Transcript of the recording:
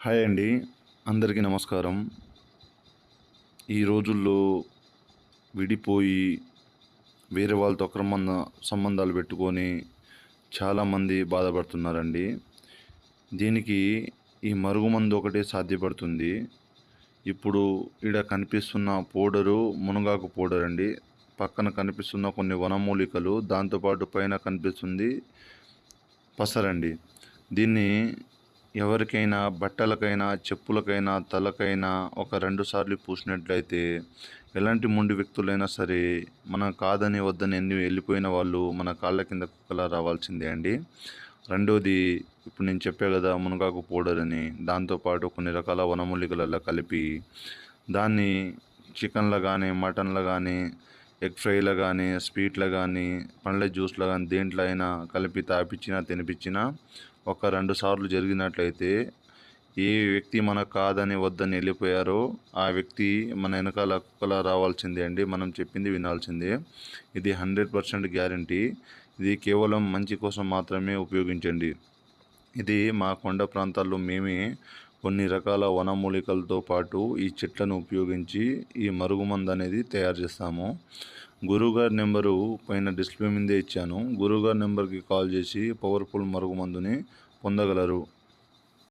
Hi అండి. అందరికీ నమస్కారం. ఈ రోజుల్లో విడిపోయి వేరే వాళ్ళతో సంబంధాలు పెట్టుకొని చాలామంది బాధపడుతున్నారండి. దీనికి ఈ మరుగుమందు ఒకటే సాధ్యపడుతుంది. ఇప్పుడు ఈడ కనిపిస్తున్న పౌడరు మునగాకు పౌడర్ అండి. పక్కన కనిపిస్తున్న కొన్ని వనమూలికలు, దాంతోపాటు పైన కనిపిస్తుంది పసరండి. దీన్ని ఎవరికైనా బట్టలకైనా, చెప్పులకైనా, తలకైనా ఒక 2 సార్లు పూసినట్లయితే ఎలాంటి మొండి వ్యక్తులైనా సరే మనం కాదని వద్దని ఎన్ని వెళ్ళిపోయిన వాళ్ళు మన కాళ్ళ కింద కుక్కలా రావాల్సిందే అండి. రెండోది, ఇప్పుడు నేను చెప్పా కదా మునగాకు పౌడర్ అని, దాంతోపాటు కొన్ని రకాల వనమూలికలలో కలిపి దాన్ని చికెన్లో కానీ, మటన్లో కానీ, ఎగ్ ఫ్రైలో కానీ, స్వీట్లో కానీ, పండ్ల జ్యూస్లో కానీ దేంట్లో అయినా కలిపి తాపించినా తినిపించినా ఒక 2 సార్లు జరిగినట్లయితే ఏ వ్యక్తి మనకు కాదని వద్దని వెళ్ళిపోయారో ఆ వ్యక్తి మన వెనకాల కుక్కలా రావాల్సిందే అండి. మనం చెప్పింది వినాల్సిందే. ఇది 100% గ్యారంటీ. ఇది కేవలం మంచి కోసం మాత్రమే ఉపయోగించండి. ఇది మా కొండ ప్రాంతాల్లో మేమే కొన్ని రకాల వనమూలికలతో పాటు ఈ చెట్లను ఉపయోగించి ఈ మరుగుమందు అనేది తయారు చేస్తాము. గురువుగారి నెంబరు పైన డిస్ప్లే మీదే ఇచ్చాను. గురువుగారి నెంబర్కి కాల్ చేసి పవర్ఫుల్ మరుగుమందుని పొందగలరు.